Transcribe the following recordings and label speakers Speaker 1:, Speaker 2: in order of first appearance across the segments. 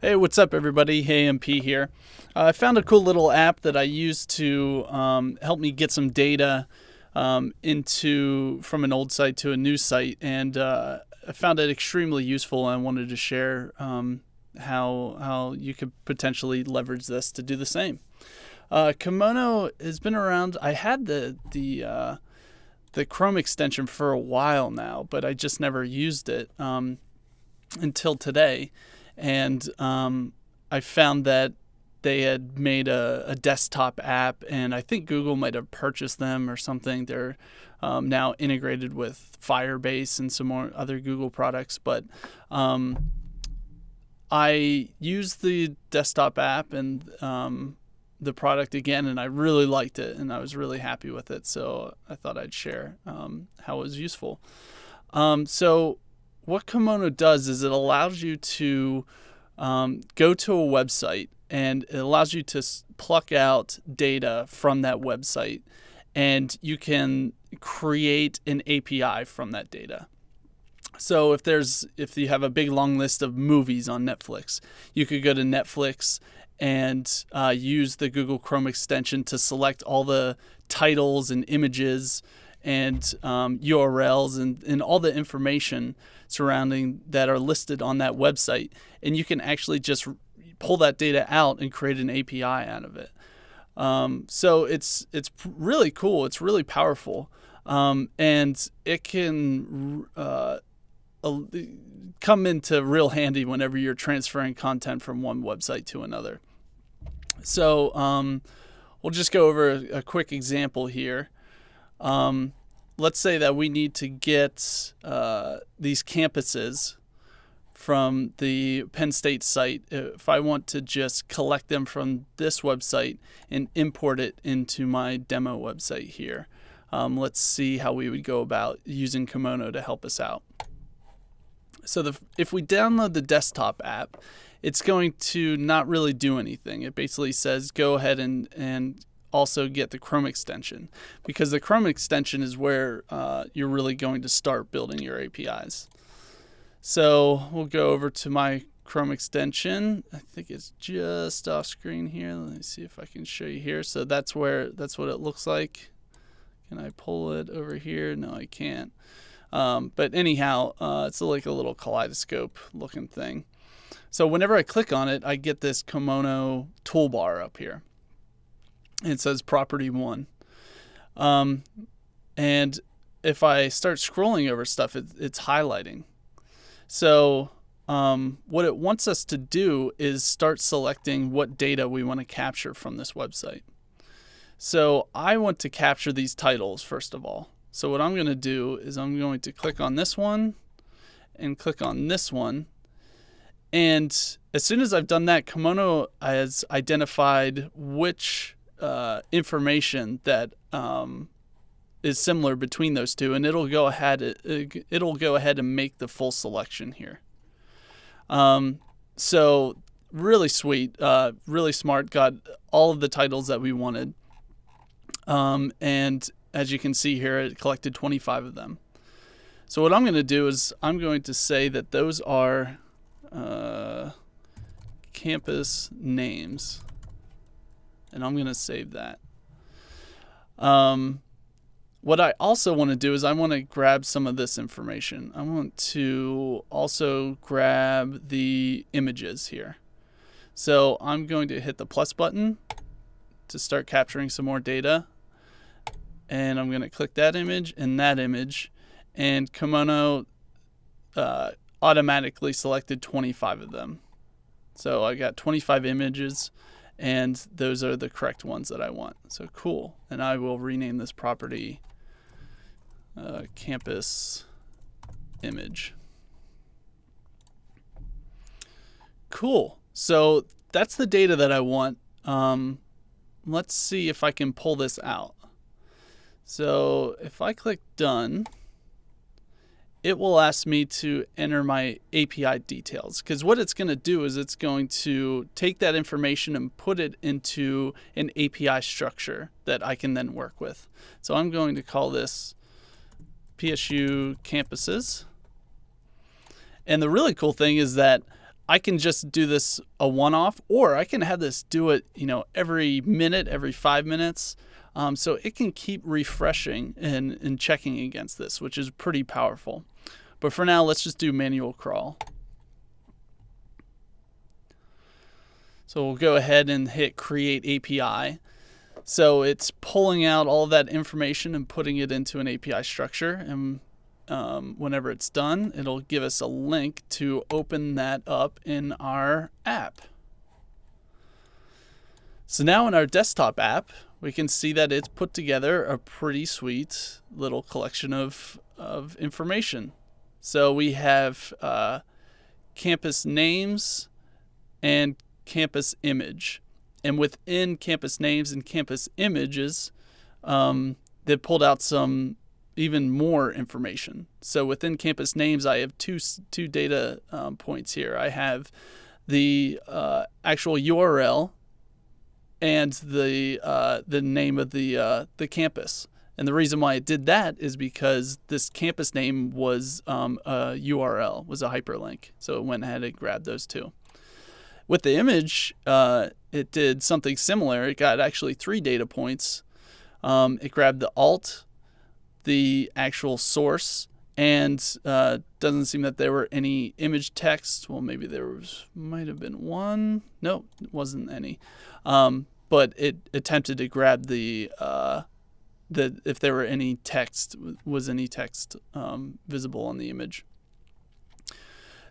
Speaker 1: Hey, what's up, everybody? Hey, MP here. I found a cool little app that I use to help me get some data into from an old site to a new site, and I found it extremely useful. And I wanted to share how you could potentially leverage this to do the same. Kimono has been around. I had the Chrome extension for a while now, but I just never used it until today. And I found that they had made a desktop app, and I think Google might have purchased them or something. They're now integrated with Firebase and some more other Google products. But I used the desktop app and the product again, and I really liked it, and I was really happy with it. So I thought I'd share how it was useful. So what Kimono does is it allows you to go to a website, and it allows you to pluck out data from that website, and you can create an API from that data. So if you have a big long list of movies on Netflix, you could go to Netflix and use the Google Chrome extension to select all the titles and images and URLs and all the information surrounding that are listed on that website, and you can actually just pull that data out and create an API out of it. So it's really cool. It's really powerful, and it can come into real handy whenever you're transferring content from one website to another. So we'll just go over a quick example here. Let's say that we need to get these campuses from the Penn State site. If I want to just collect them from this website and import it into my demo website here, let's see how we would go about using Kimono to help us out. So if we download the desktop app, it's going to not really do anything. It basically says go ahead and also get the Chrome extension, because the Chrome extension is where you're really going to start building your APIs. So we'll go over to my Chrome extension. I think it's just off screen here. Let me see if I can show you here. So that's what it looks like. Can I pull it over here? No, I can't. But anyhow, it's like a little kaleidoscope looking thing. So whenever I click on it, I get this Kimono toolbar up here. It says property 1. And if I start scrolling over stuff, it's highlighting. So what it wants us to do is start selecting what data we want to capture from this website. So I want to capture these titles first of all. So what I'm going to do is I'm going to click on this one and click on this one. And as soon as I've done that, Kimono has identified which information that is similar between those two, and it'll go ahead and make the full selection here. So really sweet, really smart, got all of the titles that we wanted, and as you can see here, it collected 25 of them. So what I'm going to do is I'm going to say that those are campus names, and I'm going to save that. What I also want to do is I want to grab some of this information. I want to also grab the images here. So I'm going to hit the plus button to start capturing some more data. And I'm going to click that image and that image. And Kimono automatically selected 25 of them. So I got 25 images, and those are the correct ones that I want. So cool. And I will rename this property campus image. Cool. So that's the data that I want. Let's see if I can pull this out. So if I click done, it will ask me to enter my API details, because what it's going to do is it's going to take that information and put it into an API structure that I can then work with. So I'm going to call this PSU campuses. And the really cool thing is that I can just do this a one-off, or I can have this do it, every minute, every 5 minutes. So it can keep refreshing and checking against this, which is pretty powerful. But for now, let's just do manual crawl. So we'll go ahead and hit Create API. So it's pulling out all of that information and putting it into an API structure. And whenever it's done, it'll give us a link to open that up in our app. So now in our desktop app, we can see that it's put together a pretty sweet little collection of information. So we have campus names and campus image. And within campus names and campus images, they pulled out some even more information. So within campus names, I have two data points here. I have the actual URL and the name of the campus. And the reason why it did that is because this campus name was a URL, was a hyperlink. So it went ahead and grabbed those two. With the image, it did something similar. It got actually 3 data points. It grabbed the alt, the actual source, and doesn't seem that there were any image text. Well, maybe might have been one. No, it wasn't any. But it attempted to grab the if there were any text, was any text visible on the image.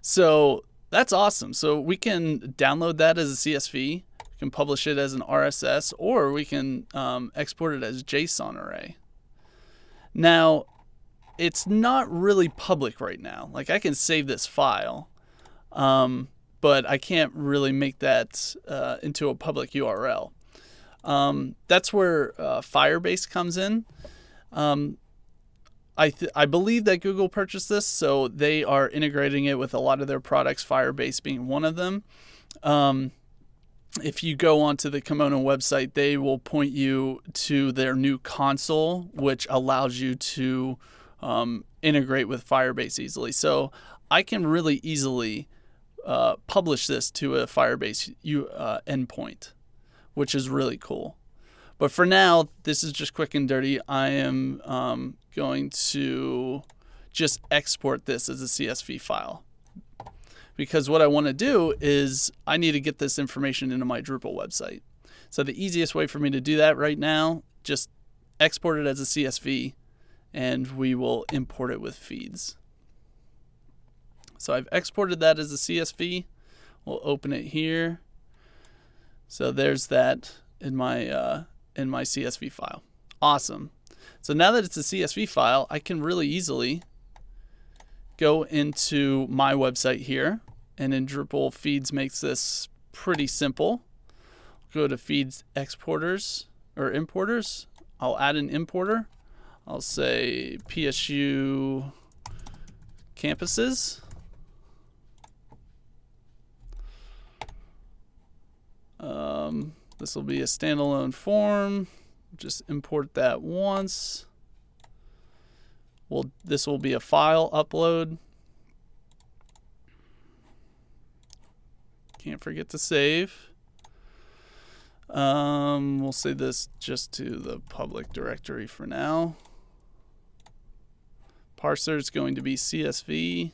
Speaker 1: So that's awesome. So we can download that as a CSV, we can publish it as an RSS, or we can export it as JSON array. Now, it's not really public right now. Like, I can save this file, but I can't really make that into a public URL. That's where Firebase comes in. I believe that Google purchased this, so they are integrating it with a lot of their products, Firebase being one of them. If you go onto the Kimono website, they will point you to their new console, which allows you to integrate with Firebase easily. So I can really easily publish this to a Firebase endpoint, which is really cool. But for now, this is just quick and dirty. I am going to just export this as a CSV file, because what I want to do is I need to get this information into my Drupal website. So the easiest way for me to do that right now, just export it as a CSV, and we will import it with feeds. So I've exported that as a CSV. We'll open it here. So there's that in my CSV file. Awesome. So now that it's a CSV file, I can really easily go into my website here, and in Drupal, Feeds makes this pretty simple. Go to Feeds Exporters or Importers. I'll add an importer. I'll say PSU Campuses. This will be a standalone form. Just import that once. This will be a file upload. Can't forget to save. We'll save this just to the public directory for now. Parser is going to be CSV.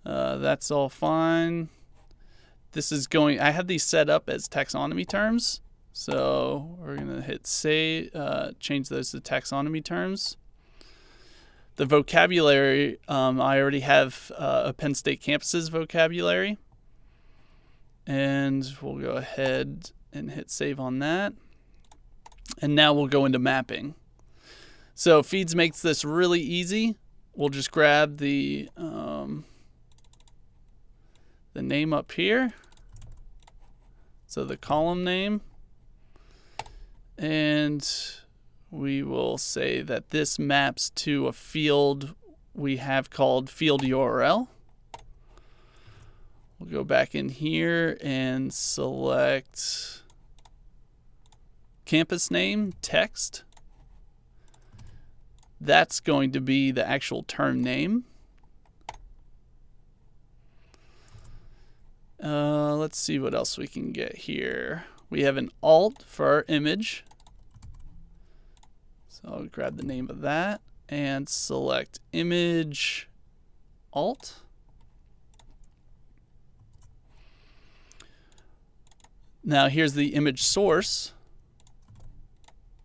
Speaker 1: That's all fine. This is going, I have these set up as taxonomy terms. So we're going to hit save, change those to taxonomy terms. The vocabulary, I already have a Penn State Campuses vocabulary. And we'll go ahead and hit save on that. And now we'll go into mapping. So Feeds makes this really easy. We'll just grab the name up here. So the column name. And we will say that this maps to a field we have called field URL. We'll go back in here and select campus name text. That's going to be the actual term name. Let's see what else we can get here. We have an alt for our image. So I'll grab the name of that and select image alt. Now here's the image source.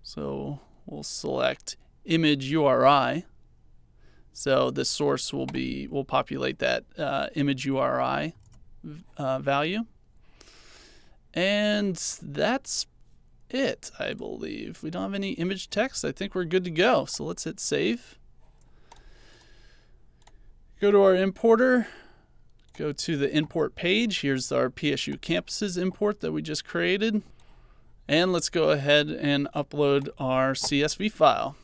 Speaker 1: So we'll select image URI. So the source will populate that image URI value. And that's it, I believe. We don't have any image text. I think we're good to go. So let's hit save. Go to our importer. Go to the import page. Here's our PSU Campuses import that we just created. And let's go ahead and upload our CSV file.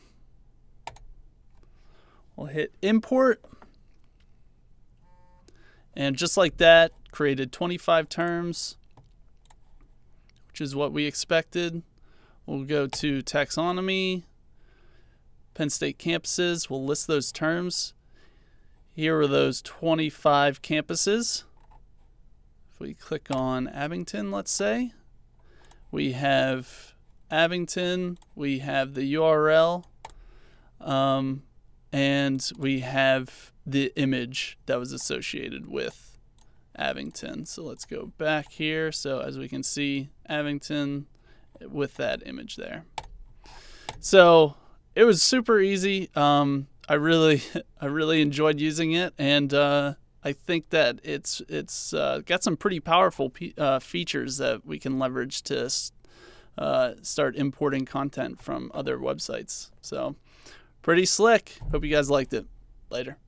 Speaker 1: We'll hit import. And just like that, created 25 terms, which is what we expected. We'll go to taxonomy, Penn State campuses. We'll list those terms. Here are those 25 campuses. If we click on Abington, let's say, we have Abington, we have the URL, and we have the image that was associated with Abington. So let's go back here. So as we can see, Abington with that image there. So it was super easy. I really enjoyed using it, and I think that it's got some pretty powerful features that we can leverage to start importing content from other websites. So pretty slick. Hope you guys liked it. Later.